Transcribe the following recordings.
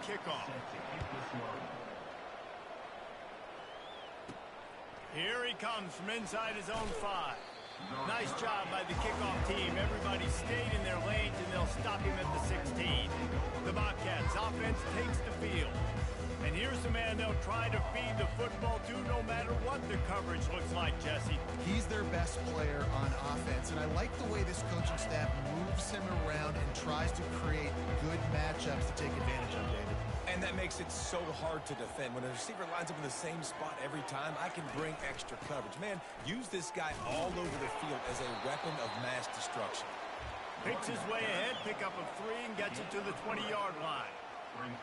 kickoff. Here he comes from inside his own 5. Nice job by the kickoff team. Everybody stayed in their lanes, and they'll stop him at the 16. The Bobcats offense takes the field. And here's the man they'll try to feed the football to no matter what the coverage looks like, Jesse. He's their best player on offense, and I like the way this coaching staff moves him around and tries to create good matchups to take advantage of, David. And that makes it so hard to defend. When a receiver lines up in the same spot every time, I can bring extra coverage. Man, use this guy all over the field as a weapon of mass destruction. Picks his way ahead, pick up a 3, and gets it to the 20-yard line.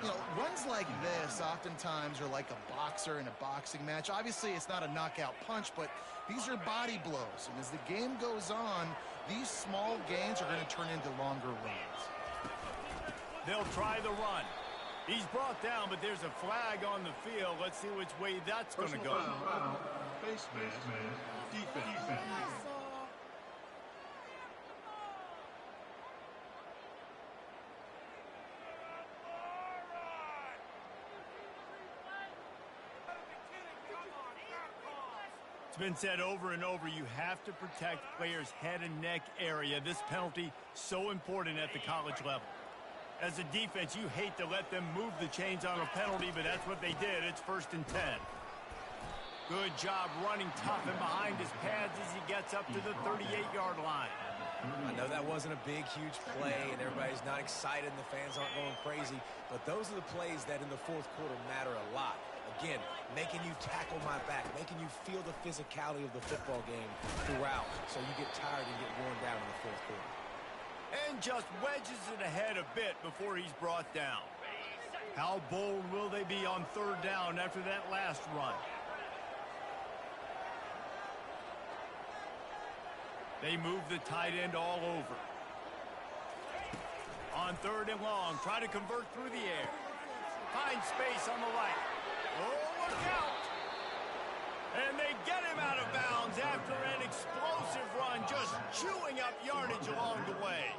You know, runs like this oftentimes are like a boxer in a boxing match. Obviously, it's not a knockout punch, but these are body blows. And as the game goes on, these small gains are going to turn into longer runs. They'll try the run. He's brought down, but there's a flag on the field. Let's see which way that's going to go. Defense. It's been said over and over, you have to protect players' head and neck area. This penalty, so important at the college level. As a defense, you hate to let them move the chains on a penalty, but that's what they did. It's 1st and 10. Good job running tough and behind his pads as he gets up to the 38-yard line. I know that wasn't a big, huge play, and everybody's not excited, and the fans aren't going crazy, but those are the plays that in the 4th quarter matter a lot. Again, making you tackle my back, making you feel the physicality of the football game throughout, so you get tired and get worn down in the 4th quarter. And just wedges it ahead a bit before he's brought down. How bold will they be on 3rd down after that last run? They move the tight end all over. On 3rd and long, try to convert through the air. Find space on the right. Oh, look out! And they get him out of bounds after an explosive run, just chewing up yardage along the way.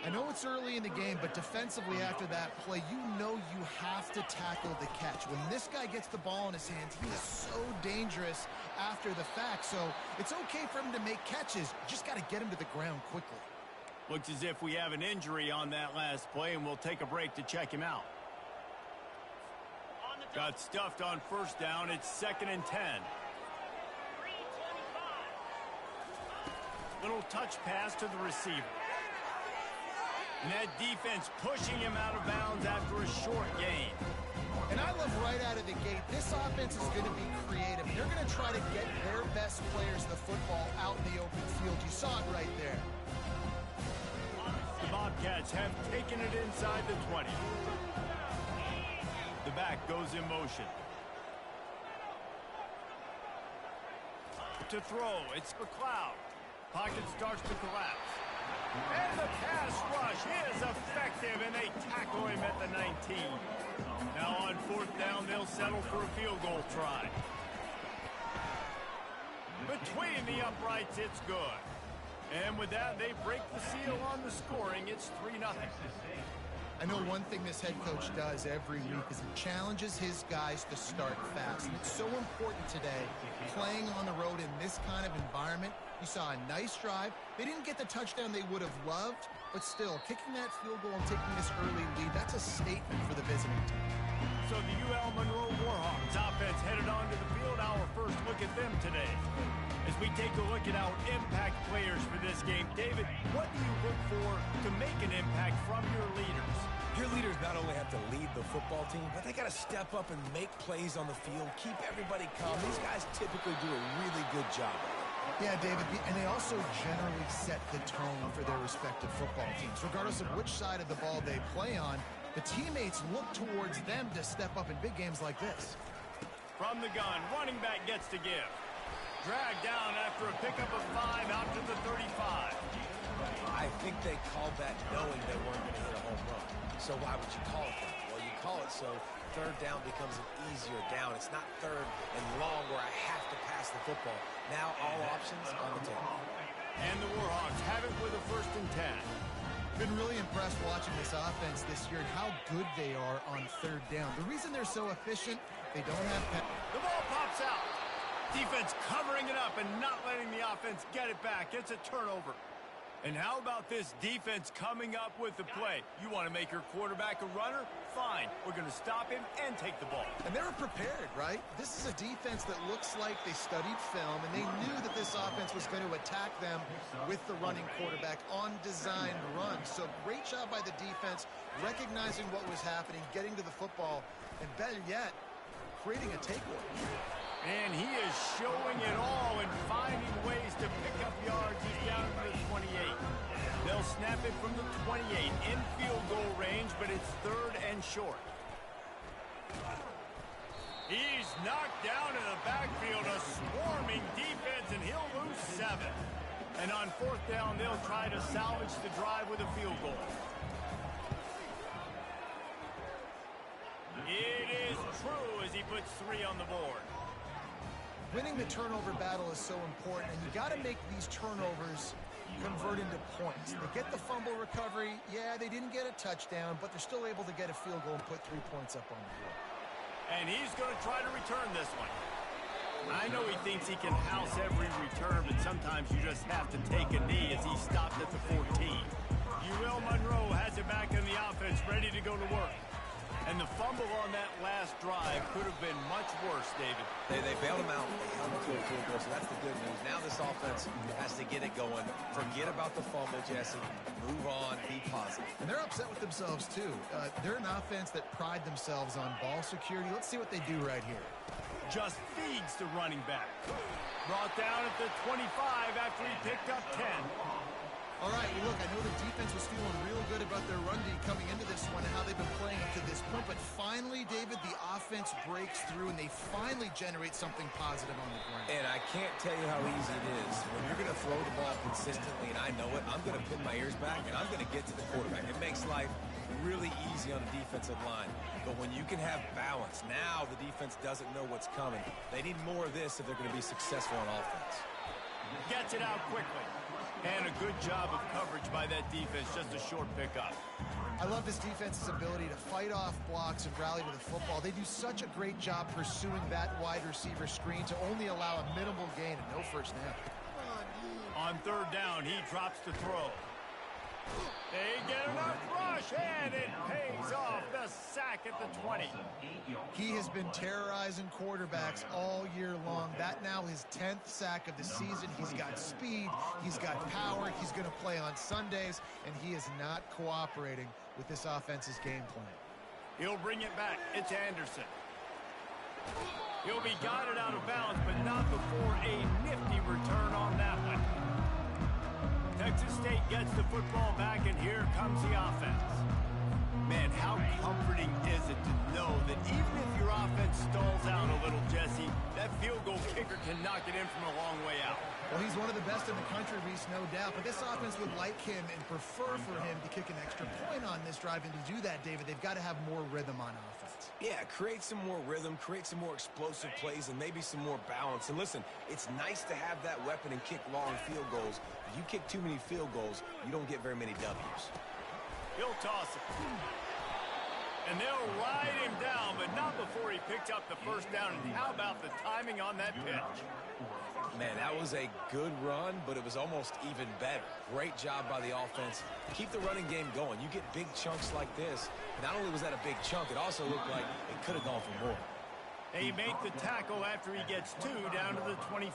I know it's early in the game, but defensively after that play, you know you have to tackle the catch. When this guy gets the ball in his hands, he is so dangerous after the fact. So it's okay for him to make catches. You just got to get him to the ground quickly. Looks as if we have an injury on that last play, and we'll take a break to check him out. Got stuffed on 1st down. It's 2nd and 10. Little touch pass to the receiver. And that defense pushing him out of bounds after a short gain. And I love right out of the gate, this offense is going to be creative. They're going to try to get their best players the football out in the open field. You saw it right there. The Bobcats have taken it inside the 20. The back goes in motion. To throw, it's McLeod. Pocket starts to collapse. And the pass rush is effective, and they tackle him at the 19. Now on 4th down, they'll settle for a field goal try. Between the uprights, it's good. And with that, they break the seal on the scoring. It's 3-0. I know one thing this head coach does every week is he challenges his guys to start fast. And it's so important today, playing on the road in this kind of environment. You saw a nice drive. They didn't get the touchdown they would have loved, but still, kicking that field goal and taking this early lead, that's a statement for the visiting team. So the UL Monroe Warhawks offense headed onto the field. Our first look at them today. As we take a look at our impact players for this game, David, what do you look for to make an impact from your leaders? Your leaders not only have to lead the football team, but they got to step up and make plays on the field, keep everybody calm. These guys typically do a really good job. Yeah, David, and they also generally set the tone for their respective football teams. Regardless of which side of the ball they play on, the teammates look towards them to step up in big games like this. From the gun, running back gets to give. Dragged down after a pickup of 5 out to the 35. I think they called that knowing they weren't going to hit a home run. So why would you call it that? Well, you call it so 3rd down becomes an easier down. It's not 3rd and long where I have to pass the football. Now all options on the table. And the Warhawks have it with a 1st and 10. Been really impressed watching this offense this year and how good they are on third down. The reason they're so efficient, they don't have... The ball pops out. Defense covering it up and not letting the offense get it back. It's a turnover. And how about this defense coming up with the play? You want to make your quarterback a runner? Fine. We're going to stop him and take the ball. And they were prepared, right? This is a defense that looks like they studied film, and they knew that this offense was going to attack them with the running quarterback on designed runs. So great job by the defense, recognizing what was happening, getting to the football, and better yet, creating a takeaway. And he is showing it all and finding ways to pick up yards. He's down to the 28. They'll snap it from the 28 in field goal range, but it's third and short. He's knocked down in the backfield, a swarming defense, and he'll lose 7. And on fourth down, they'll try to salvage the drive with a field goal. It is true as he puts 3 on the board. Winning the turnover battle is so important, and you got to make these turnovers convert into points. They get the fumble recovery. Yeah, they didn't get a touchdown, but they're still able to get a field goal and put 3 points up on the board. And he's going to try to return this one. I know he thinks he can house every return, but sometimes you just have to take a knee as he stopped at the 14. UL Monroe has it back in the offense, ready to go to work. And the fumble on that last drive could have been much worse, David. They bailed him out. They held him to a field goal, so that's the good news. Now this offense has to get it going. Forget about the fumble, Jesse. Move on. Be positive. And they're upset with themselves, too. They're an offense that pride themselves on ball security. Let's see what they do right here. Just feeds the running back. Brought down at the 25 after he picked up 10. All right, well, look, I know the defense was feeling real good about their run D coming into this one and how they've been playing up to this point. But finally, David, the offense breaks through and they finally generate something positive on the ground. And I can't tell you how easy it is. When you're going to throw the ball consistently, and I know it, I'm going to pin my ears back and I'm going to get to the quarterback. It makes life really easy on the defensive line. But when you can have balance, now the defense doesn't know what's coming. They need more of this if they're going to be successful on offense. Gets it out quickly. And a good job of coverage by that defense, just a short pickup. I love this defense's ability to fight off blocks and rally to the football. They do such a great job pursuing that wide receiver screen to only allow a minimal gain and no first down. On third down, he drops the throw. They get enough rush, and it pays off. The sack at the 20. He has been terrorizing quarterbacks all year long. That now his 10th sack of the season. He's got speed. He's got power. He's going to play on Sundays, and he is not cooperating with this offense's game plan. He'll bring it back. It's Anderson. He'll be guided out of bounds, but not before a nifty return on that one. Texas State gets the football back, and here comes the offense. Man, how comforting is it to know that even if your offense stalls out a little, Jesse, that field goal kicker can knock it in from a long way out. Well, he's one of the best in the country, Reese, no doubt. But this offense would like him and prefer for him to kick an extra point on this drive. And to do that, David, they've got to have more rhythm on offense. Yeah, create some more rhythm, create some more explosive plays, and maybe some more balance. And listen, it's nice to have that weapon and kick long field goals. If you kick too many field goals, you don't get very many W's. He'll toss it. And they'll ride him down, but not before he picked up the first down. And how about the timing on that pitch? Man, that was a good run, but it was almost even better. Great job by the offense. Keep the running game going. You get big chunks like this. Not only was that a big chunk, it also looked like it could have gone for more. They make the tackle after he gets 2 down to the 25.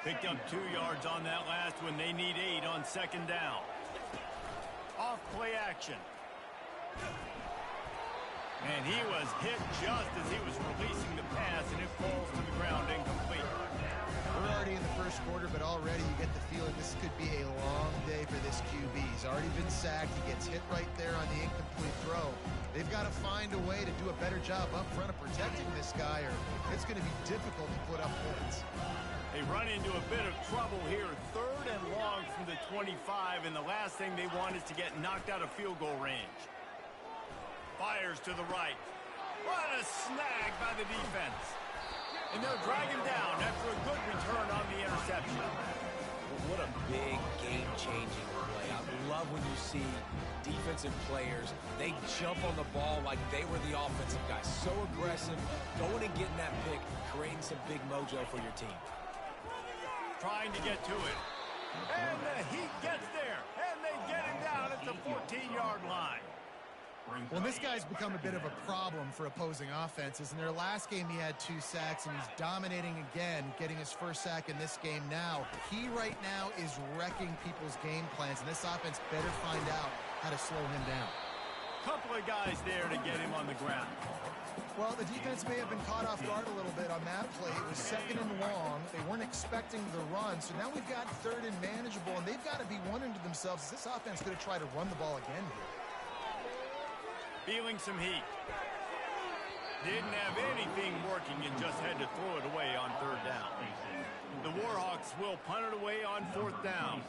Picked up 2 yards on that last one. They need 8 on second down. Off play action. And he was hit just as he was releasing the pass, and it falls to the ground incomplete. We're already in the first quarter, but already you get the feeling this could be a long day for this QB. He's already been sacked. He gets hit right there on the incomplete throw. They've got to find a way to do a better job up front of protecting this guy, or it's going to be difficult to put up points. They run into a bit of trouble here. 3rd and long from the 25, and the last thing they want is to get knocked out of field goal range. Fires to the right. What a snag by the defense. And they'll drag him down after a good return on the interception. What a big game-changing play. I love when you see defensive players, they jump on the ball like they were the offensive guy. So aggressive, going and getting that pick, creating some big mojo for your team. Trying to get to it. And the Heat gets there. And they get him down at the 14-yard line. Well, this guy's become a bit of a problem for opposing offenses. In their last game, he had 2 sacks, and he's dominating again, getting his first sack in this game now. He right now is wrecking people's game plans, and this offense better find out how to slow him down. Couple of guys there to get him on the ground. Well, the defense may have been caught off guard a little bit on that play. It was 2nd and long. They weren't expecting the run, so now we've got 3rd and manageable, and they've got to be wondering to themselves, is this offense going to try to run the ball again here? Feeling some heat. Didn't have anything working and just had to throw it away on 3rd down. The Warhawks will punt it away on 4th down.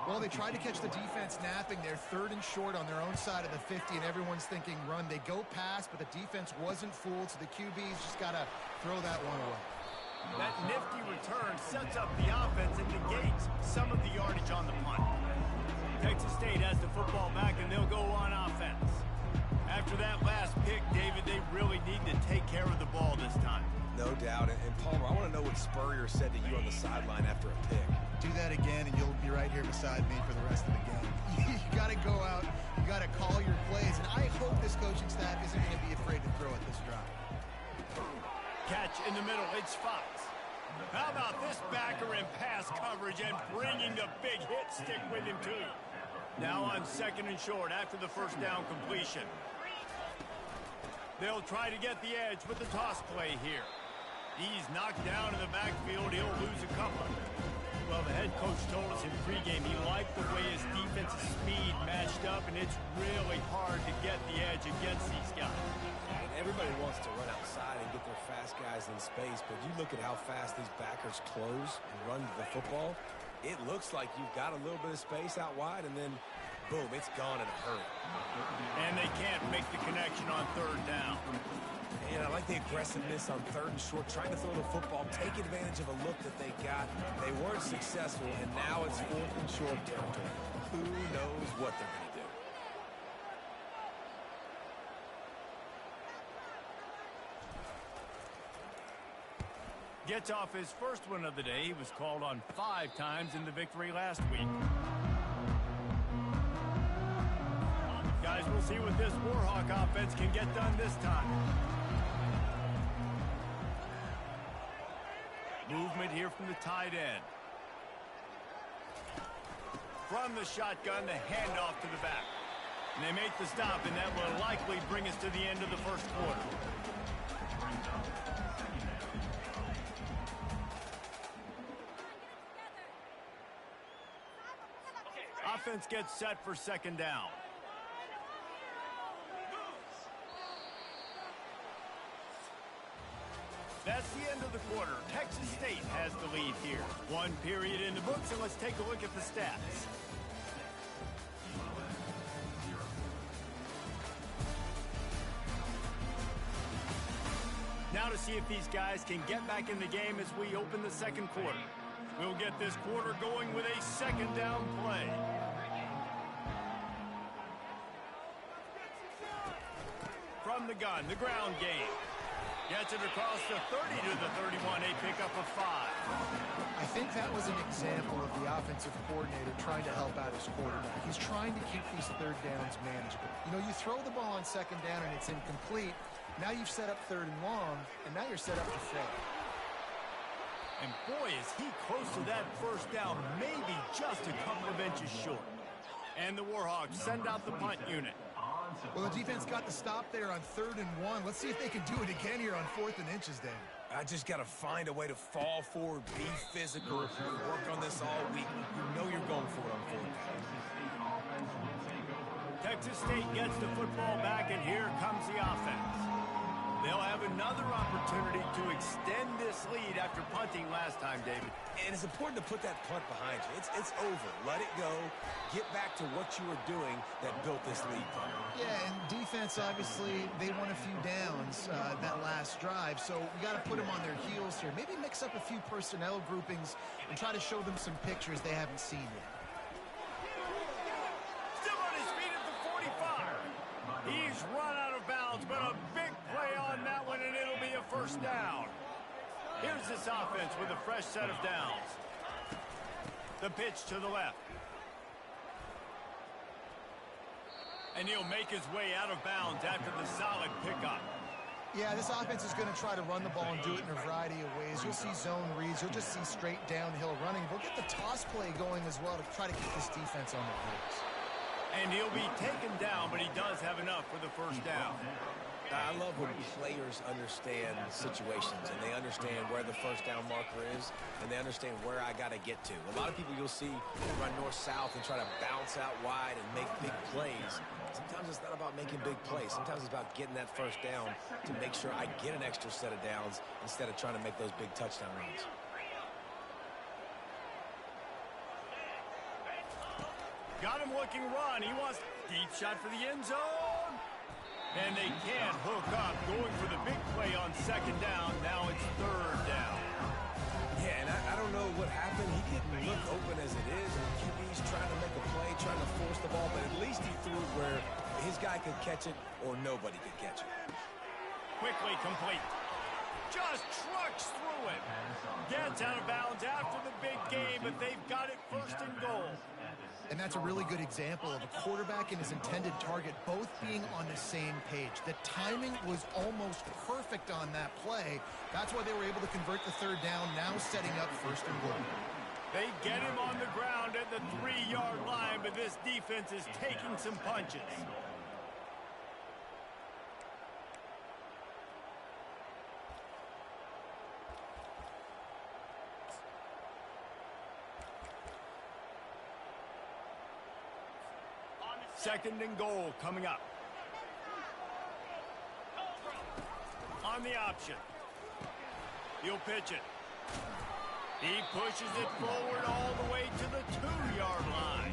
Well, they tried to catch the defense napping. They're 3rd and short on their own side of the 50, and everyone's thinking run. They go pass, but the defense wasn't fooled, so the QB's just got to throw that one away. That nifty return sets up the offense and negates some of the yardage on the punt. Texas State has the football back, and they'll go on offense. After that last pick, David, they really need to take care of the ball this time. No doubt. And Palmer, I want to know what Spurrier said to you on the sideline after a pick. Do that again, and you'll be right here beside me for the rest of the game. You got to go out. You got to call your plays, and I hope this coaching staff isn't going to be afraid to throw at this drive. Catch in the middle. It's Fox. How about this backer in pass coverage and bringing the big hit stick with him, too. Now on 2nd and short after the 1st down completion. They'll try to get the edge with the toss play here. He's knocked down in the backfield. He'll lose a couple. Well, the head coach told us in pregame he liked the way his defensive speed matched up, and it's really hard to get the edge against these guys. And everybody wants to run outside and get their fast guys in space, but you look at how fast these backers close and run the football, it looks like you've got a little bit of space out wide, and then boom, it's gone in a hurry. And they can't make the connection on 3rd down. And I like the aggressiveness on 3rd and short, trying to throw the football, take advantage of a look that they got. They weren't successful, and now it's 4th and short territory. Who knows what they're going to do? Gets off his first one of the day. He was called on 5 times in the victory last week. Guys, we'll see what this Warhawk offense can get done this time. Movement here from the tight end. From the shotgun, the handoff to the back. And they make the stop, and that will likely bring us to the end of the 1st quarter. Offense gets set for 2nd down. That's the end of the quarter. Texas State has the lead here. 1 period in the books, and let's take a look at the stats. Now to see if these guys can get back in the game as we open the 2nd quarter. We'll get this quarter going with a 2nd down play. From the gun, the ground game. Gets it across the 30 to the 31, a pickup of 5. I think that was an example of the offensive coordinator trying to help out his quarterback. He's trying to keep these 3rd downs manageable. You know, you throw the ball on 2nd down and it's incomplete. Now you've set up 3rd and long, and now you're set up to fail. And boy, is he close to that 1st down, maybe just a couple of inches short. And the Warhawks send out the punt unit. Well, the defense got the stop there on 3rd and 1. Let's see if they can do it again here on 4th and inches, Dan. I just got to find a way to fall forward, be physical, work on this all week. You know you're going for it on 4th down. Texas State gets the football back, and here comes the offense. They'll have another opportunity to extend this lead after punting last time, David. And it's important to put that punt behind you. It's over. Let it go. Get back to what you were doing that built this lead. Yeah, and defense, obviously, they won a few downs that last drive, so we got to put them on their heels here. Maybe mix up a few personnel groupings and try to show them some pictures they haven't seen yet. Still on his feet at the 45. He's run out of bounds, but a big play on that one, and it'll be a first down. Here's this offense with a fresh set of downs. The pitch to the left. And he'll make his way out of bounds after the solid pickup. Yeah, this offense is going to try to run the ball and do it in a variety of ways. You'll see zone reads. You'll just see straight downhill running. We'll get the toss play going as well to try to keep this defense on the heels. And he'll be taken down, but he does have enough for the first down. I love when players understand situations and they understand where the first down marker is and they understand where I got to get to. A lot of people you'll see run north-south and try to bounce out wide and make big plays. Sometimes it's not about making big plays. Sometimes it's about getting that first down to make sure I get an extra set of downs instead of trying to make those big touchdown runs. Got him looking run. He wants deep shot for the end zone. And they can't hook up, going for the big play on second down. Now it's third down. Yeah, and I don't know what happened. He didn't look open as it is. And QB's trying to make a play, trying to force the ball, but at least he threw it where his guy could catch it or nobody could catch it. Quickly complete. Just trucks through it. Gets out of bounds after the big game, but they've got it first and goal. And that's a really good example of a quarterback and his intended target both being on the same page. The timing was almost perfect on that play. That's why they were able to convert the third down, now setting up first and goal. They get him on the ground at the 3-yard line, but this defense is taking some punches. Second and goal coming up. On the option. He'll pitch it. He pushes it forward all the way to the 2-yard line.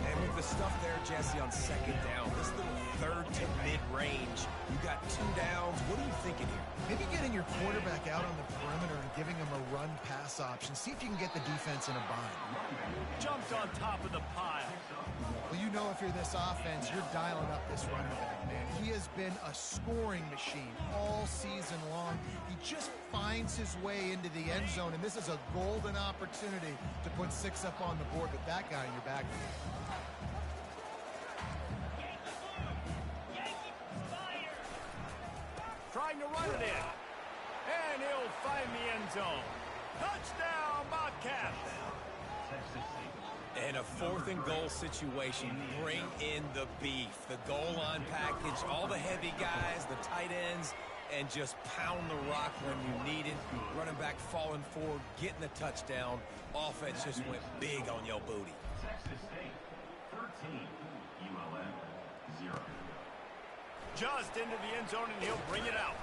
And with the stuff there, Jesse, on second down, this little third to mid-range, you got 2 downs. What are you thinking here? Maybe getting your quarterback out on the perimeter and giving him a run-pass option. See if you can get the defense in a bind. Jumped on top of the pile. Well, you know if you're this offense, you're dialing up this running back, man. He has been a scoring machine all season long. He just finds his way into the end zone, and this is a golden opportunity to put 6 up on the board with that guy in your back. Trying to run it in. And he'll find the end zone. Touchdown, Bobcats. And a 4th and goal situation. Bring in the beef. The goal line package, all the heavy guys, the tight ends, and just pound the rock when you need it. Running back falling forward, getting the touchdown. Offense just went big on your booty. Texas State, 13, ULM, 0. Just into the end zone, and he'll bring it out.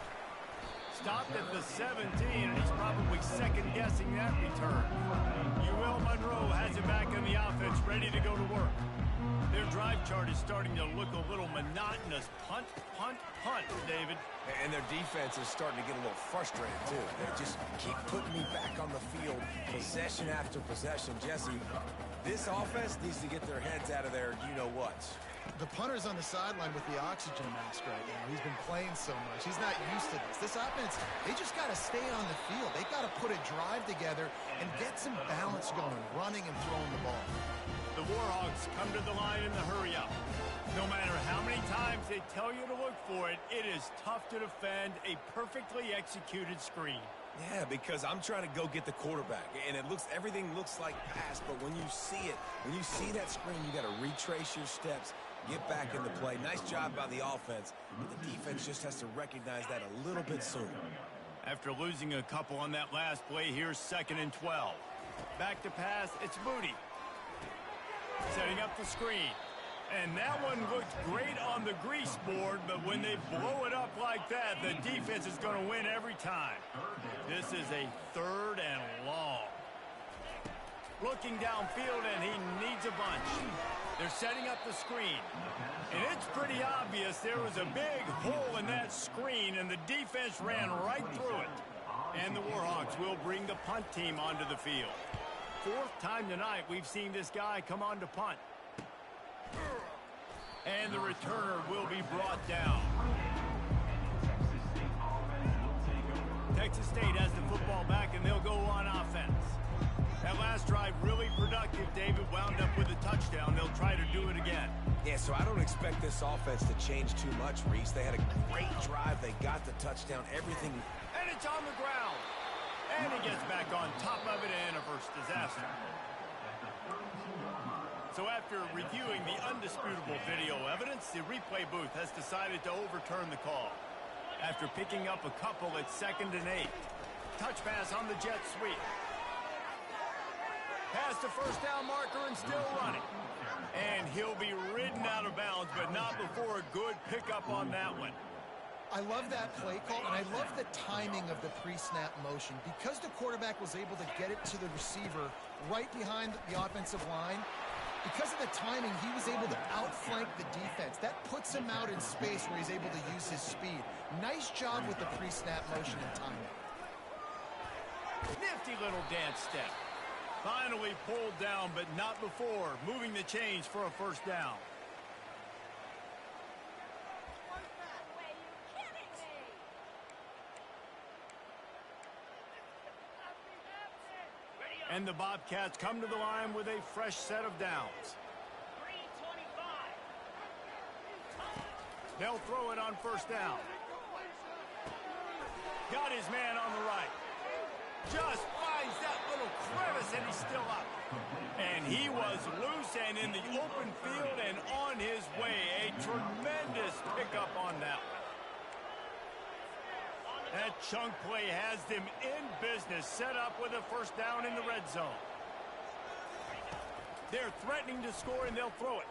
Stopped at the 17, and he's probably second-guessing that return. UL Monroe has it back in the offense, ready to go to work. Their drive chart is starting to look a little monotonous. Punt, punt, punt, David. And their defense is starting to get a little frustrated, too. They just keep putting me back on the field, possession after possession. Jesse, this offense needs to get their heads out of their you-know-whats. The punter's on the sideline with the oxygen mask right now. He's been playing so much. He's not used to this. This offense, they just got to stay on the field. They got to put a drive together and get some balance going, running and throwing the ball. The Warhawks come to the line in the hurry-up. No matter how many times they tell you to look for it, it is tough to defend a perfectly executed screen. Yeah, because I'm trying to go get the quarterback, and everything looks like pass, but when you see it, when you see that screen, you got to retrace your steps, get back in the play. Nice job by the offense, but the defense just has to recognize that a little bit sooner. After losing a couple on that last play, here's 2nd and 12. Back to pass, it's Moody. Setting up the screen. And that one looked great on the grease board, but when they blow it up like that, the defense is going to win every time. This is a 3rd and long. Looking downfield, and he needs a bunch. They're setting up the screen. And it's pretty obvious there was a big hole in that screen, and the defense ran right through it. And the Warhawks will bring the punt team onto the field. 4th time tonight we've seen this guy come on to punt. And the returner will be brought down. Texas State has the football back, and they'll go on offense. That last drive really productive. David wound up with a touchdown. They'll try to do it again. Yeah, so I don't expect this offense to change too much, Reese. They had a great drive. They got the touchdown. Everything. And it's on the ground. And he gets back on top of it, and a first disaster. So after reviewing the undisputable video evidence, the replay booth has decided to overturn the call. After picking up a couple at 2nd and 8. Touch pass on the jet sweep. Past the first down marker and still running. And he'll be ridden out of bounds, but not before a good pickup on that one. I love that play call, and I love the timing of the pre-snap motion. Because the quarterback was able to get it to the receiver right behind the offensive line, because of the timing, he was able to outflank the defense. That puts him out in space where he's able to use his speed. Nice job with the pre-snap motion and timing. Nifty little dance step. Finally pulled down, but not before moving the chains for a first down. And the Bobcats come to the line with a fresh set of downs. They'll throw it on first down. Got his man on the right. Just finds that little crevice, and he's still up. And he was loose and in the open field and on his way. A tremendous pickup on that one. That chunk play has them in business, set up with a first down in the red zone. They're threatening to score, and they'll throw it.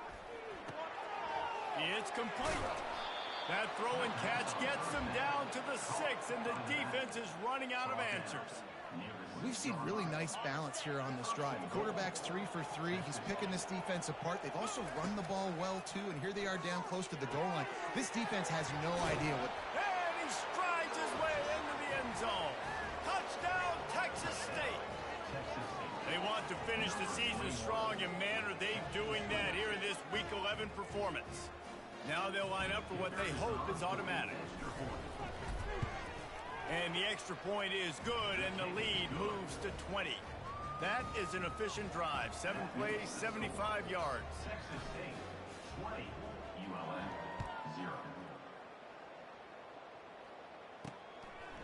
It's complete. That throw and catch gets them down to the 6, and the defense is running out of answers. We've seen really nice balance here on this drive. The quarterback's 3 for 3. He's picking this defense apart. They've also run the ball well, too, and here they are down close to the goal line. This defense has no idea what... And he strides his way into the end zone. Touchdown, Texas State. They want to finish the season strong, and man, are they doing that here in this Week 11 performance. Now they'll line up for what they hope is automatic. And the extra point is good, and the lead moves to 20. That is an efficient drive. 7 plays, 75 yards. Texas State 20, ULM 0.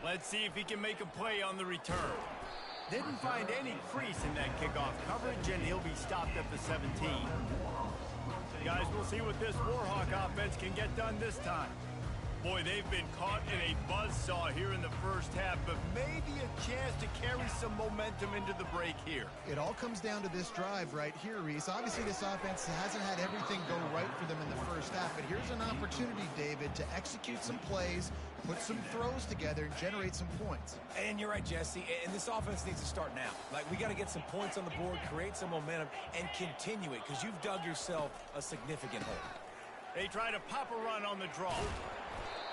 Let's see if he can make a play on the return. Didn't find any crease in that kickoff coverage, and he'll be stopped at the 17. Guys, we'll see what this Warhawk offense can get done this time. Boy, they've been caught in a buzzsaw here in the first half, but maybe a chance to carry some momentum into the break here. It all comes down to this drive right here, Reese. Obviously, this offense hasn't had everything go right for them in the first half, but here's an opportunity, David, to execute some plays, put some throws together, and generate some points. And you're right, Jesse, and this offense needs to start now. Like, we got to get some points on the board, create some momentum, and continue it, because you've dug yourself a significant hole. They try to pop a run on the draw.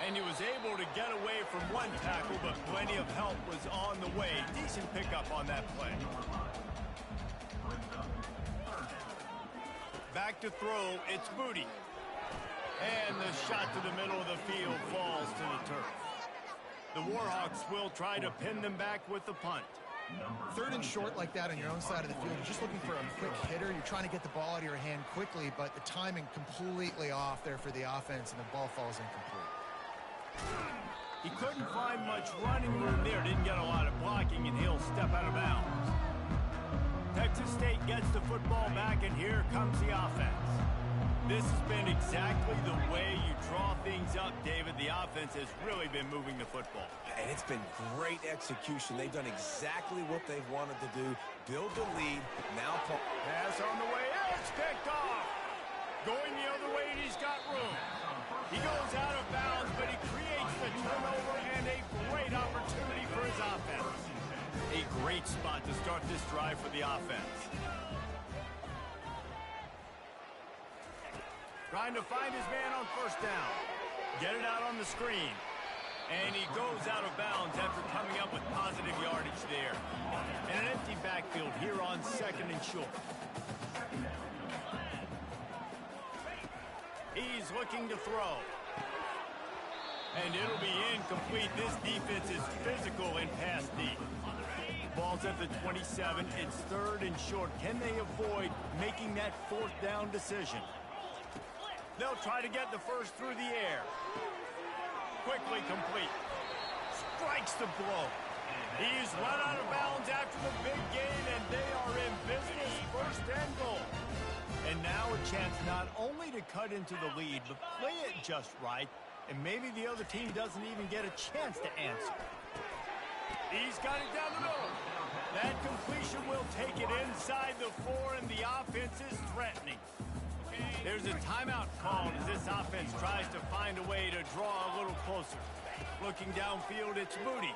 And he was able to get away from one tackle, but plenty of help was on the way. Decent pickup on that play. Back to throw, it's Moody. And the shot to the middle of the field falls to the turf. The Warhawks will try to pin them back with the punt. 3rd and short like that on your own side of the field, you're just looking for a quick hitter. You're trying to get the ball out of your hand quickly, but the timing completely off there for the offense, and the ball falls incomplete. He couldn't find much running room there. Didn't get a lot of blocking, and he'll step out of bounds. Texas State gets the football back, and here comes the offense. This has been exactly the way you draw things up, David. The offense has really been moving the football. And it's been great execution. They've done exactly what they've wanted to do. Build the lead. Now pass on the way. It's picked off. Going the other way, and he's got room. He goes out of bounds, but he creates the turnover and a great opportunity for his offense. A great spot to start this drive for the offense. Trying to find his man on first down. Get it out on the screen. And he goes out of bounds after coming up with positive yardage there. And an empty backfield here on second and short. He's looking to throw. And it'll be incomplete. This defense is physical in pass deep. Ball's at the 27. It's third and short. Can they avoid making that fourth down decision? They'll try to get the first through the air. Quickly complete. Strikes the blow. He's run out of bounds after the big gain, and they are in business. First and goal. And now a chance not only to cut into the lead, but play it just right, and maybe the other team doesn't even get a chance to answer. He's got it down the middle. That completion will take it inside the 4, and the offense is threatening. There's a timeout called as this offense tries to find a way to draw a little closer. Looking downfield, it's Moody.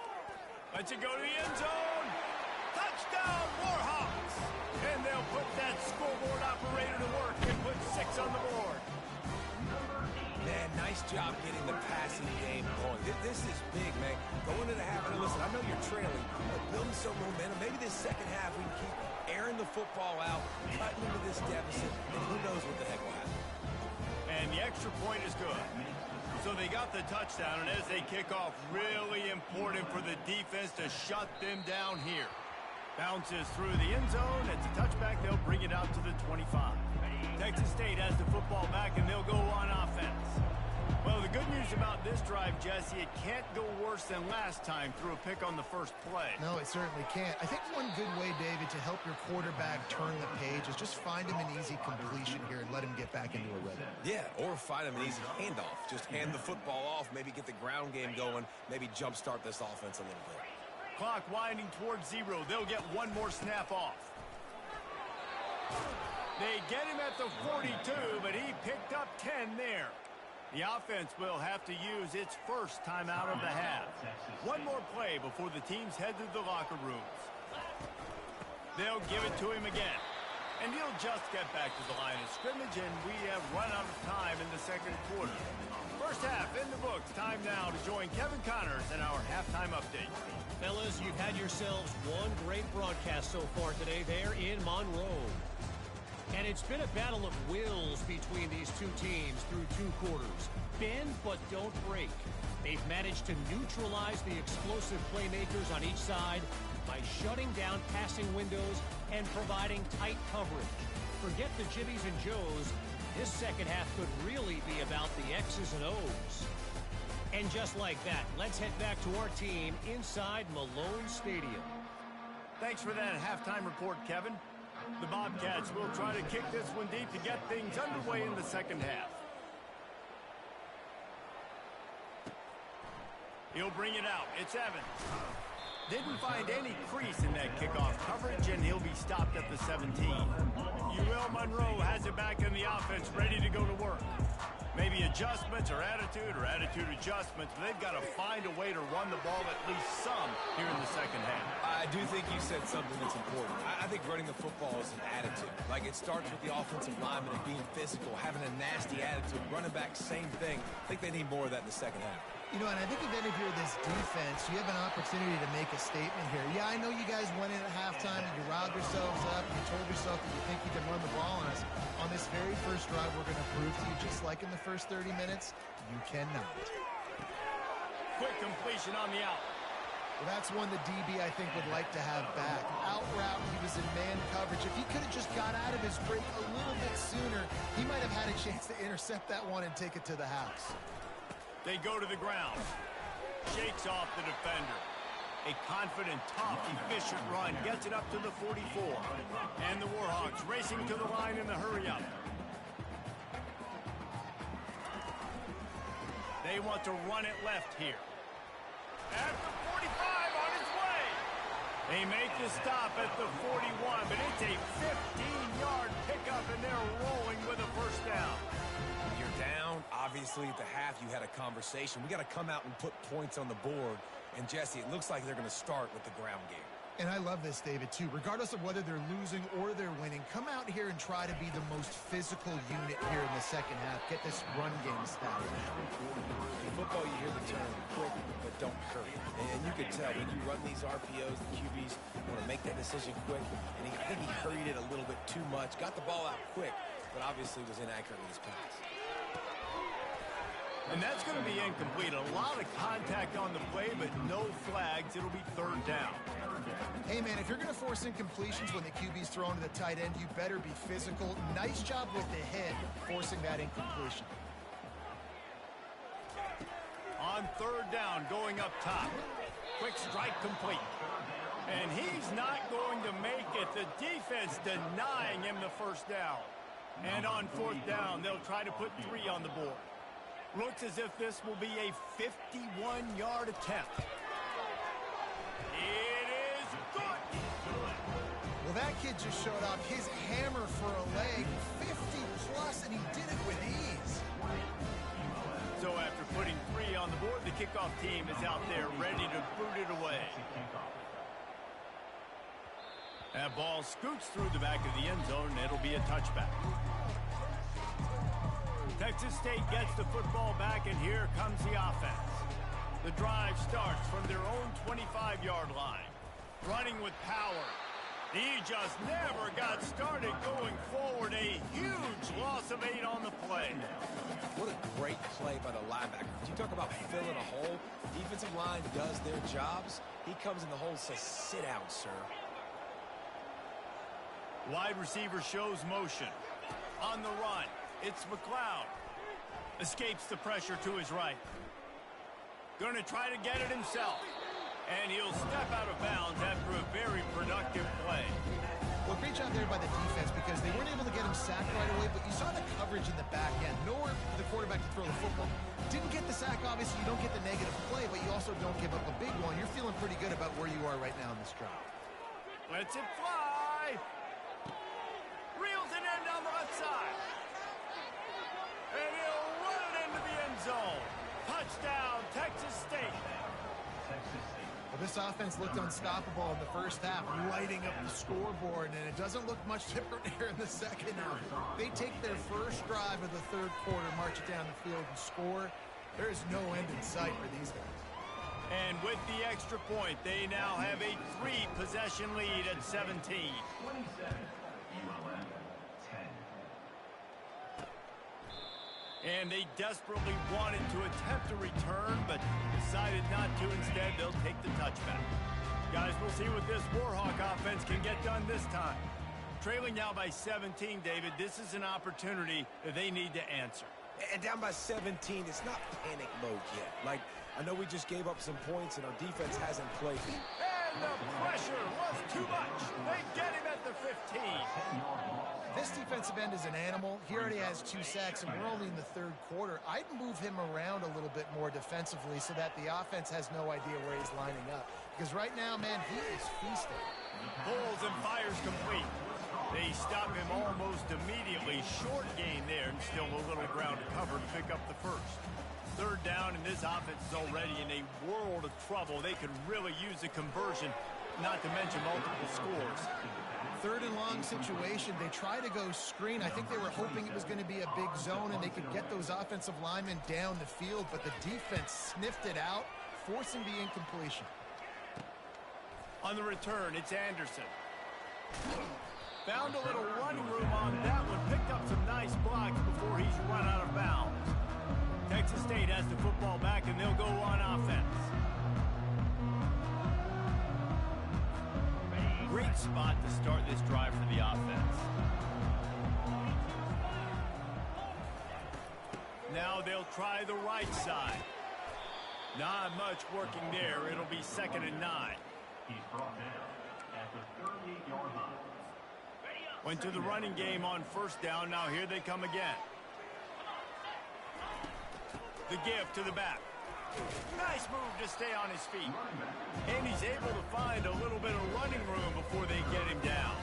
Lets it go to the end zone. Touchdown, Warhawks! And they'll put that scoreboard operator to work and put 6 on the board. Man, nice job getting the passing game going. This is big, man. Going into the half, and listen, I know you're trailing, but building some momentum. Maybe this second half we can keep airing the football out, cutting into this deficit, and who knows what the heck will happen. And the extra point is good. So they got the touchdown, and as they kick off, really important for the defense to shut them down here. Bounces through the end zone. It's a touchback. They'll bring it out to the 25. Texas State has the football back, and they'll go on offense. Well, the good news about this drive, Jesse, it can't go worse than last time through a pick on the first play. No, it certainly can't. I think one good way, David, to help your quarterback turn the page is just find him an easy completion here and let him get back into a rhythm. Yeah, or find him an easy handoff. Just hand the football off, maybe get the ground game going, maybe jumpstart this offense a little bit. Clock winding towards 0. They'll get one more snap off. They get him at the 42, but he picked up 10 there. The offense will have to use its first timeout of the half. One more play before the teams head to the locker rooms. They'll give it to him again. And he'll just get back to the line of scrimmage, and we have run out of time in the second quarter. First half in the books. Time now to join Kevin Connors in our halftime update. Fellas, you've had yourselves one great broadcast so far today there in Monroe. And it's been a battle of wills between these two teams through 2 quarters. Bend but don't break. They've managed to neutralize the explosive playmakers on each side by shutting down passing windows and providing tight coverage. Forget the Jimmies and Joes. This second half could really be about the X's and O's. And just like that, let's head back to our team inside Malone Stadium. Thanks for that halftime report, Kevin. The Bobcats will try to kick this one deep to get things underway in the second half. He'll bring it out. It's Evans. Didn't find any crease in that kickoff coverage, and he'll be stopped at the 17. UL Monroe has it back in the offense, ready to go to work. Maybe adjustments or attitude adjustments, but they've got to find a way to run the ball at least some here in the second half. I do think you said something that's important. I think running the football is an attitude. Like, it starts with the offensive lineman and being physical, having a nasty attitude. Running back, same thing. I think they need more of that in the second half. You know, and I think even if you're this defense, you have an opportunity to make a statement here. Yeah, I know you guys went in at halftime and you riled yourselves up and you told yourself that you think you can run the ball on us. On this very first drive, we're going to prove to you, just like in the first 30 minutes, you cannot. Quick completion on the out. Well, that's one the DB, I think, would like to have back. Out route, he was in man coverage. If he could have just got out of his break a little bit sooner, he might have had a chance to intercept that one and take it to the house. They go to the ground. Shakes off the defender. A confident, tough, efficient run gets it up to the 44. And the Warhawks racing to the line in the hurry-up. They want to run it left here. At the 45, on its way. They make the stop at the 41, but it's a 15-yard pickup, and they're rolling with a first down. When you're down, obviously at the half you had a conversation. We got to come out and put points on the board. And, Jesse, it looks like they're going to start with the ground game. And I love this, David, too. Regardless of whether they're losing or they're winning, come out here and try to be the most physical unit here in the second half. Get this run game established. In football, you hear the term quick, but don't hurry. And you can tell when you run these RPOs, the QBs want to make that decision quick. And I think he hurried it a little bit too much. Got the ball out quick, but obviously was inaccurate with his pass. And that's going to be incomplete. A lot of contact on the play, but no flags. It'll be third down. Hey, man, if you're going to force incompletions when the QB's thrown to the tight end, you better be physical. Nice job with the hit, forcing that incompletion. On third down, going up top. Quick strike complete. And he's not going to make it. The defense denying him the first down. And on fourth down, they'll try to put 3 on the board. Looks as if this will be a 51-yard attempt. It is good. Well, that kid just showed off his hammer for a leg, 50-plus, and he did it with ease. So after putting 3 on the board, the kickoff team is out there ready to boot it away. That ball scoots through the back of the end zone, and it'll be a touchback. Texas State gets the football back, and here comes the offense. The drive starts from their own 25-yard line. Running with power. He just never got started going forward. A huge loss of 8 on the play. What a great play by the linebacker. You talk about filling a hole. Defensive line does their jobs. He comes in the hole and says, sit down, sir. Wide receiver shows motion. On the run, it's McLeod. Escapes the pressure to his right. Going to try to get it himself. And he'll step out of bounds after a very productive play. Well, great job there by the defense because they weren't able to get him sacked right away, but you saw the coverage in the back end. Nowhere for the quarterback to throw the football. Didn't get the sack, obviously. You don't get the negative play, but you also don't give up a big one. You're feeling pretty good about where you are right now in this drive. Lets it fly. Reels it in down the left side. And he'll run it into the end zone. Touchdown, Texas State. Well, this offense looked unstoppable in the first half, lighting up the scoreboard, and it doesn't look much different here in the second half. They take their first drive of the third quarter, march it down the field, and score. There is no end in sight for these guys. And with the extra point, they now have a 3-possession lead at 17. 27, ULM, 10. And they desperately wanted to attempt a return, but decided not to. Instead, they'll take the touchback. Guys, we'll see what this Warhawk offense can get done this time. Trailing now by 17, David, this is an opportunity that they need to answer. And down by 17, it's not panic mode yet. Like, I know we just gave up some points and our defense hasn't played. And the pressure was too much. They get him at the 15. This defensive end is an animal. He already has 2 sacks, and we're only in the third quarter. I'd move him around a little bit more defensively so that the offense has no idea where he's lining up. Because right now, man, he is feasting. Pulls and fires complete. They stop him almost immediately. Short gain there, and still a little ground to cover to pick up the first. Third down, and this offense is already in a world of trouble. They could really use a conversion, not to mention multiple scores. Third and long situation. They try to go screen. I think they were hoping it was going to be a big zone and they could get those offensive linemen down the field, but the defense sniffed it out, forcing the incompletion. On the return, it's Anderson. Found a little running room on that one. Picked up some nice blocks before he's run out of bounds. Texas State has the football back, and they'll go on offense. Great spot to start this drive for the offense. Now they'll try the right side. Not much working there. It'll be 2nd and 9. He's brought down at the 38-yard line. Went to the running game on first down. Now here they come again. The give to the back. Nice move to stay on his feet. And he's able to find a little bit of running room before they get him down.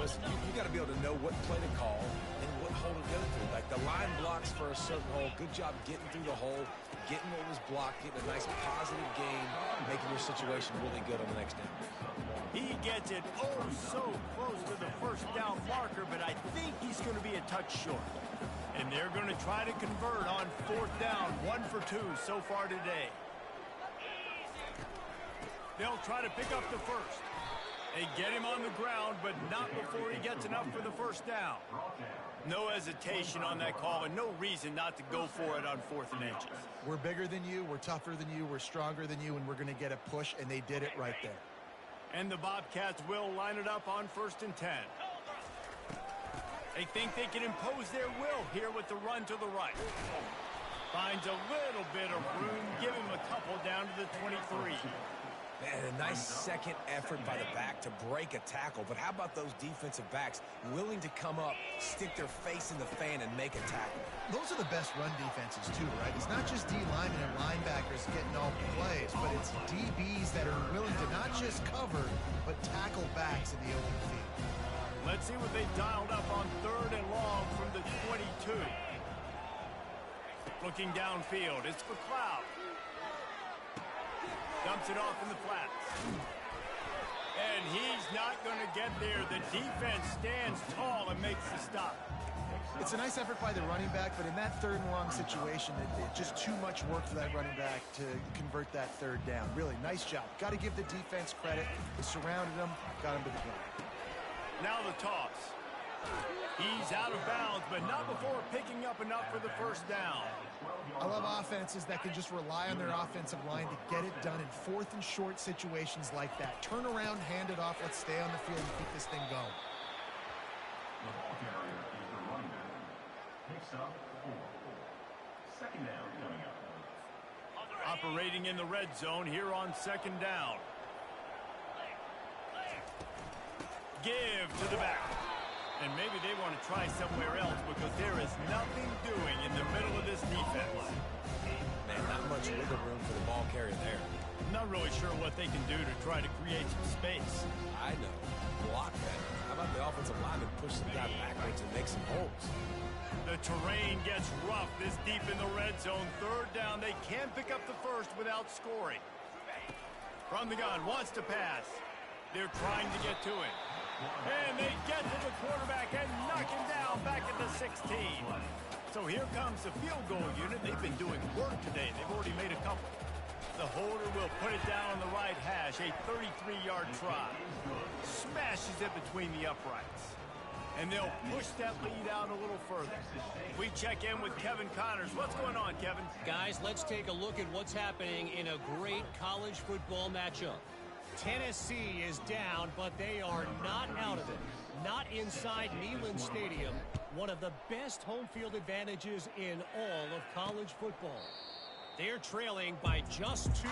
Listen, you got to be able to know what play to call and what hole to go through. Like the line blocks for a certain hole. Good job getting through the hole, getting what was blocked, getting a nice positive gain, making your situation really good on the next down. He gets it oh so close to the first down marker, but I think he's going to be a touch short. And they're going to try to convert on fourth down, 1 for 2 so far today. They'll try to pick up the first. They get him on the ground, but not before he gets enough for the first down. No hesitation on that call, and no reason not to go for it on 4th and inches. We're bigger than you, we're tougher than you, we're stronger than you, and we're going to get a push, and they did it right there. And the Bobcats will line it up on 1st and 10. They think they can impose their will here with the run to the right. Finds a little bit of room, give him a couple down to the 23. Man, a nice second effort by the back to break a tackle. But how about those defensive backs willing to come up, stick their face in the fan, and make a tackle? Those are the best run defenses, too, right? It's not just D linemen and linebackers getting all the plays, but it's DBs that are willing to not just cover, but tackle backs in the open field. Let's see what they dialed up on 3rd and long from the 22. Looking downfield, it's McLeod. Dumps it off in the flats. And he's not going to get there. The defense stands tall and makes the stop. It's a nice effort by the running back, but in that 3rd and long situation, it's just too much work for that running back to convert that 3rd down. Really, nice job. Got to give the defense credit. They surrounded him, got him to the ground. Now the toss. He's out of bounds, but not before picking up enough for the first down. I love offenses that can just rely on their offensive line to get it done in 4th and short situations like that. Turn around, hand it off, let's stay on the field and keep this thing going. The ball carrier is the running back. Picks up 4. Second down coming up. Operating in the red zone here on 2nd down. Give to the back. And maybe they want to try somewhere else because there is nothing doing in the middle of this defense. Man, not much wiggle room for the ball carrier there. I'm not really sure what they can do to try to create some space. I know. Block better. How about the offensive lineman push some guy backwards and make some holes? The terrain gets rough this deep in the red zone. 3rd down. They can pick up the first without scoring. From the gun, wants to pass. They're trying to get to him. And they get to the quarterback and knock him down back at the 16. So here comes the field goal unit. They've been doing work today. They've already made a couple. The holder will put it down on the right hash. A 33-yard try. Smashes it between the uprights. And they'll push that lead out a little further. We check in with Kevin Connors. What's going on, Kevin? Guys, let's take a look at what's happening in a great college football matchup. Tennessee is down, but they are not out of it. Not inside Neyland Stadium, one of the best home field advantages in all of college football. They're trailing by just 2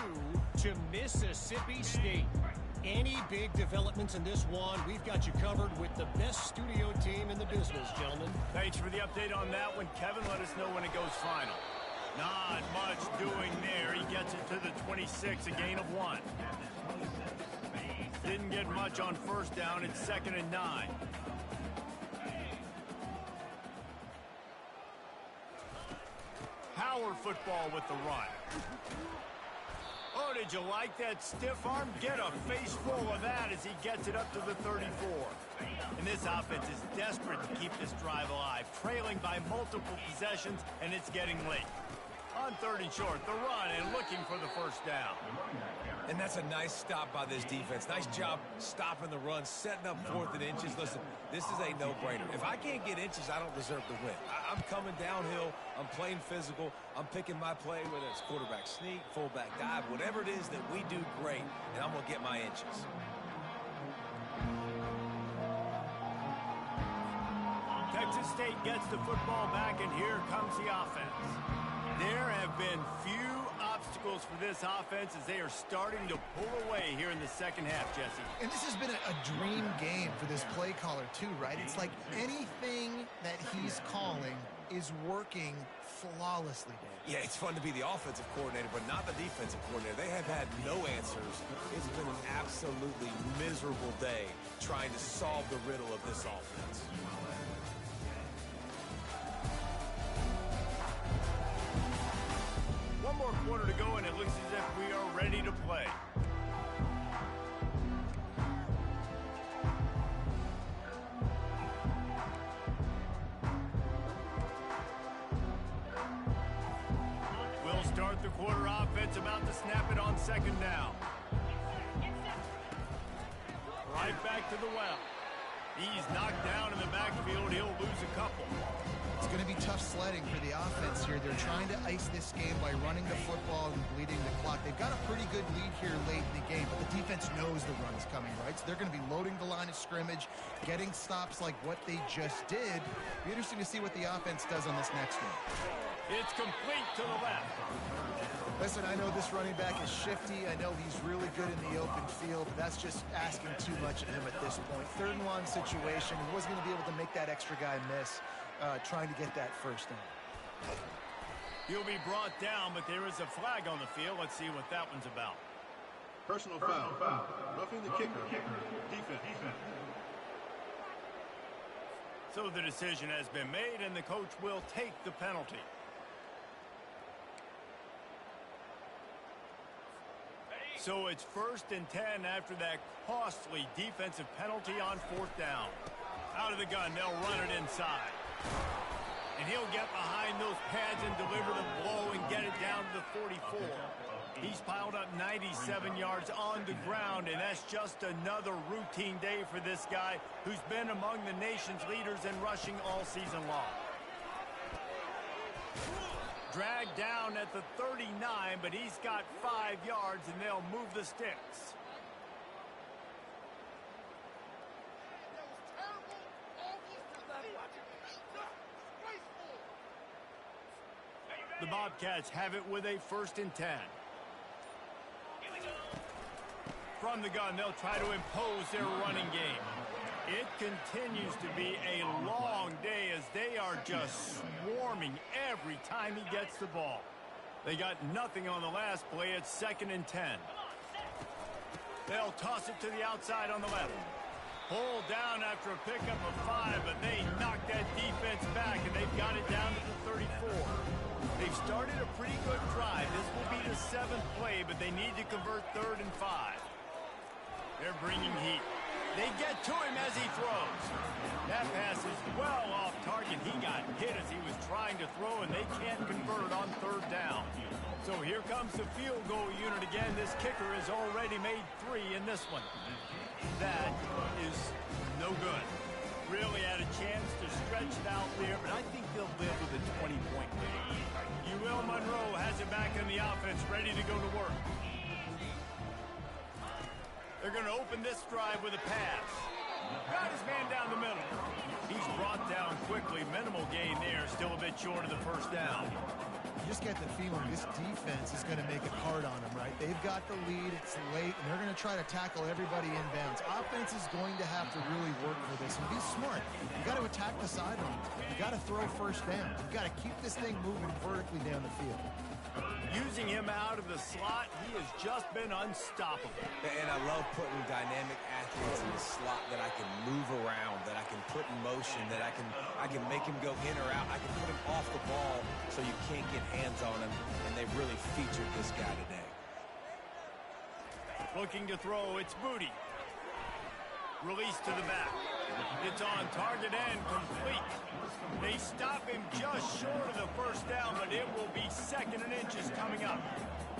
to Mississippi State. Any big developments in this one, we've got you covered with the best studio team in the business, gentlemen. Thanks for the update on that one. Kevin, let us know when it goes final. Not much doing there. He gets it to the 26, a gain of 1. Didn't get much on 1st down. It's 2nd and 9. Power football with the run. Oh, did you like that stiff arm? Get a face full of that as he gets it up to the 34. And this offense is desperate to keep this drive alive, trailing by multiple possessions, and it's getting late. On 3rd and short, the run and looking for the first down. And that's a nice stop by this defense. Nice job stopping the run, setting up 4th and inches. Listen, this is a no-brainer. If I can't get inches, I don't deserve to win. I'm coming downhill. I'm playing physical. I'm picking my play, whether it's quarterback sneak, fullback dive, whatever it is that we do great, and I'm going to get my inches. Texas State gets the football back, and here comes the offense. There have been few obstacles for this offense as they are starting to pull away here in the 2nd half, Jesse. And this has been a dream game for this play caller, too, right? It's like anything that he's calling is working flawlessly, Dave. Yeah, it's fun to be the offensive coordinator, but not the defensive coordinator. They have had no answers. It's been an absolutely miserable day trying to solve the riddle of this offense. One more quarter to go, and it looks as if we are ready to play. We'll start the quarter offense, about to snap it on second down. Right back to the well. He's knocked down in the backfield. He'll lose a couple. It's going to be tough sledding for the offense here. They're trying to ice this game by running the football and bleeding the clock. They've got a pretty good lead here late in the game, but the defense knows the run's coming, right? So they're going to be loading the line of scrimmage, getting stops like what they just did. Be interesting to see what the offense does on this next one. It's complete to the left. Listen, I know this running back is shifty. I know he's really good in the open field, but that's just asking too much of him at this point. Third and long situation. He wasn't going to be able to make that extra guy miss. Trying to get that first down. He'll be brought down, but there is a flag on the field. Let's see what that one's about. Personal foul. Roughing the kicker. Defense. So the decision has been made, and the coach will take the penalty. So it's 1st and 10 after that costly defensive penalty on 4th down. Out of the gun, they'll run it inside. And he'll get behind those pads and deliver the blow and get it down to the 44. He's piled up 97 yards on the ground, and that's just another routine day for this guy who's been among the nation's leaders in rushing all season long. Dragged down at the 39, but he's got 5 yards, and they'll move the sticks. The Bobcats have it with a 1st and 10. From the gun, they'll try to impose their running game. It continues to be a long day as they are just swarming every time he gets the ball. They got nothing on the last play. It's 2nd and 10. They'll toss it to the outside on the left. Pulled down after a pickup of 5, but they knocked that defense back, and they've got it down to the 34. They've started a pretty good drive. This will be the 7th play, but they need to convert 3rd and 5. They're bringing heat. They get to him as he throws. That pass is well off target. He got hit as he was trying to throw, and they can't convert on 3rd down. So here comes the field goal unit again. This kicker has already made 3 in this one. That is no good. Really had a chance to stretch it out there, but I think they'll live with a 20-point lead. UL Monroe has it back in the offense, ready to go to work. They're going to open this drive with a pass. Got his man down the middle. He's brought down quickly. Minimal gain there. Still a bit short of the 1st down. You just get the feeling this defense is going to make it hard on them, right? They've got the lead. It's late, and they're going to try to tackle everybody inbounds. Offense is going to have to really work for this and be smart. You got to attack the sidelines. You got to throw 1st down. You got to keep this thing moving vertically down the field. Using him out of the slot, he has just been unstoppable. And I love putting dynamic athletes in the slot that I can move around, that I can put in motion, that I can make him go in or out. I can put him off the ball so you can't get hands on him, and they've really featured this guy today. Looking to throw, it's Booty. Release to the back. It's on target and complete. They stop him just short of the 1st down, but it will be 2nd and inches coming up.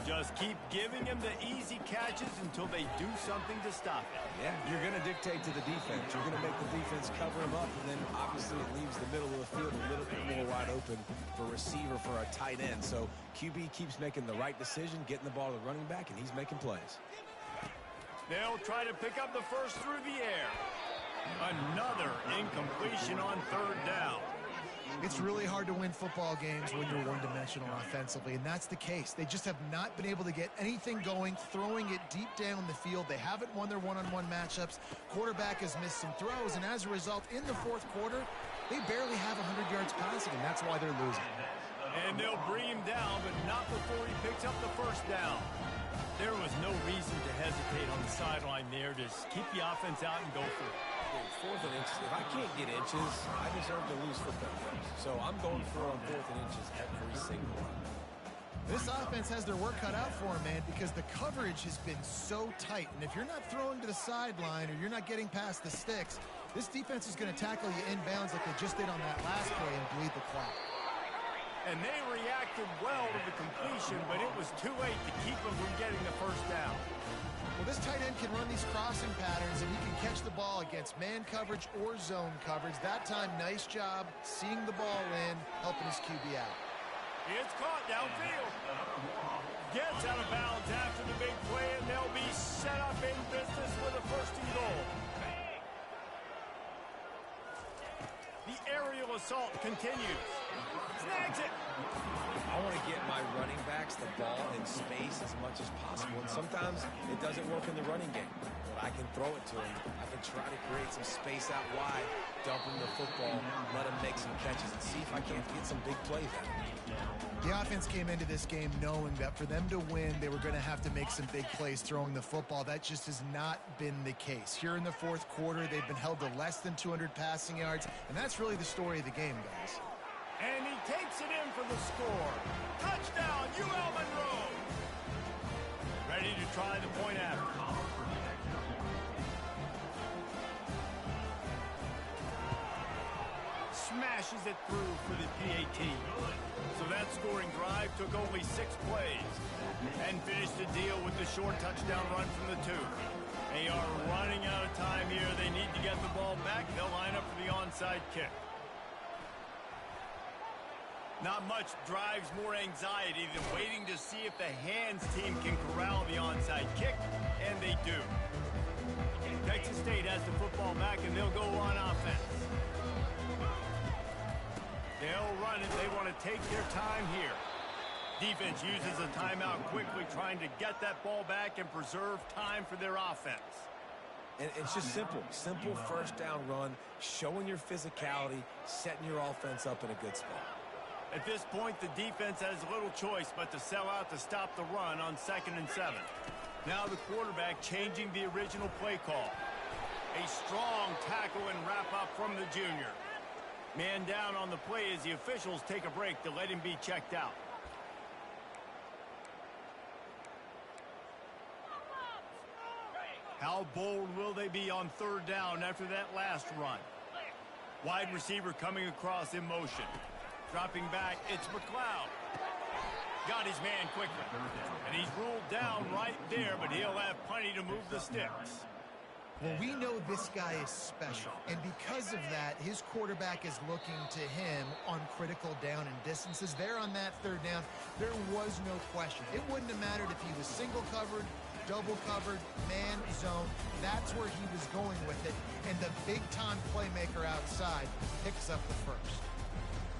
Just keep giving him the easy catches until they do something to stop it. Yeah, you're going to dictate to the defense. You're going to make the defense cover him up, and then obviously it leaves the middle of the field a little bit more wide open for receiver, for a tight end. So QB keeps making the right decision, getting the ball to the running back, and he's making plays. They'll try to pick up the first through the air. Another incompletion on 3rd down. It's really hard to win football games when you're one-dimensional offensively, and that's the case. They just have not been able to get anything going, throwing it deep down the field. They haven't won their one-on-one matchups. Quarterback has missed some throws, and as a result, in the 4th quarter, They barely have 100 yards passing, and that's why they're losing. And they'll bring him down, but not before he picks up the first down. There was no reason to hesitate on the sideline there. Just keep the offense out and go for it. Fourth and inches. If I can't get inches, I deserve to lose football games. So I'm going for on fourth and inches every single one. This offense has their work cut out for them, man, because the coverage has been so tight. And if you're not throwing to the sideline or you're not getting past the sticks, this defense is going to tackle you inbounds like they just did on that last play and bleed the clock. And they reacted well to the completion, but it was too late to keep them from getting the first down. Well, this tight end can run these crossing patterns, and he can catch the ball against man coverage or zone coverage. That time, nice job seeing the ball in, helping his QB out. It's caught downfield. Gets out of bounds after the big play, and they'll be set up in business with a first and goal. The aerial assault continues. Snags it. I want to get my running backs the ball in space as much as possible. And sometimes it doesn't work in the running game. But I can throw it to him. I can try to create some space out wide, dump him the football, let him make some catches, and see if I can't get some big plays out of him. The offense came into this game knowing that for them to win, they were going to have to make some big plays throwing the football. That just has not been the case. Here in the fourth quarter, they've been held to less than 200 passing yards, and that's really the story of the game, guys. And he takes it in for the score. Touchdown, UL Monroe. Ready to try the point after. Smashes it through for the PAT. So that scoring drive took only 6 plays and finished the deal with the short touchdown run from the 2. They are running out of time here. They need to get the ball back. They'll line up for the onside kick. Not much drives more anxiety than waiting to see if the hands team can corral the onside kick, and they do. Texas State has the football back, and they'll go on offense. They'll run it. They want to take their time here. Defense uses a timeout quickly, trying to get that ball back and preserve time for their offense. And it's just simple. Simple first down run, showing your physicality, setting your offense up in a good spot. At this point, the defense has little choice but to sell out to stop the run on 2nd and 7. Now the quarterback changing the original play call. A strong tackle and wrap up from the junior. Man down on the play as the officials take a break to let him be checked out. How bold will they be on 3rd down after that last run? Wide receiver coming across in motion. Dropping back, it's McLeod. Got his man quickly. And he's ruled down right there, but he'll have plenty to move the sticks. Well, we know this guy is special, and because of that, his quarterback is looking to him on critical down and distances. There on that 3rd down, there was no question. It wouldn't have mattered if he was single covered, double covered, man, zone. That's where he was going with it, and the big-time playmaker outside picks up the first.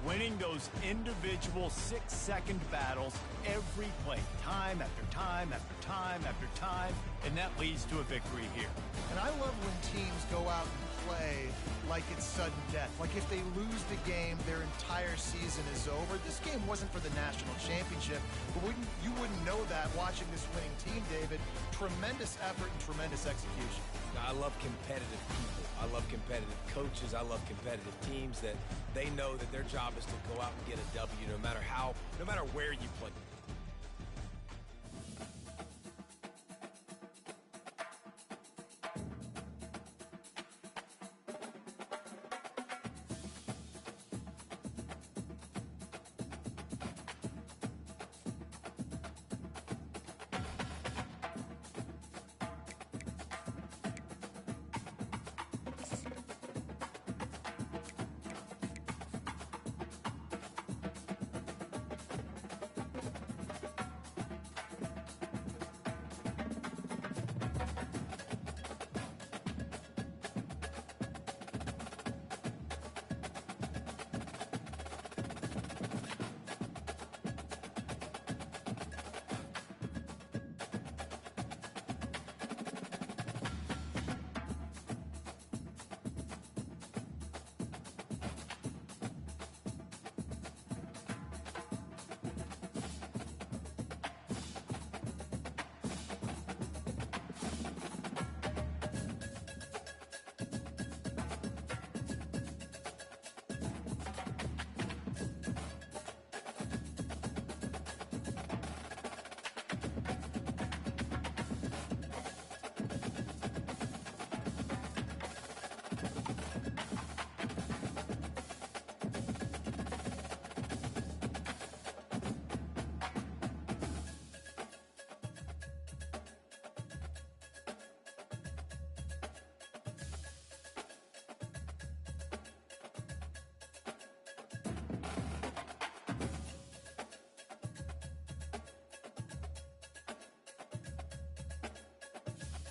Winning those individual 6-second battles every play, time after time after time after time, and that leads to a victory here. And I love when teams go out and play like it's sudden death. Like if they lose the game, their entire season is over. This game wasn't for the national championship, but you wouldn't know that watching this winning team, David. Tremendous effort and tremendous execution. I love competitive people. I love competitive coaches. I love competitive teams that they know that their job is to go out and get a W no matter where you play.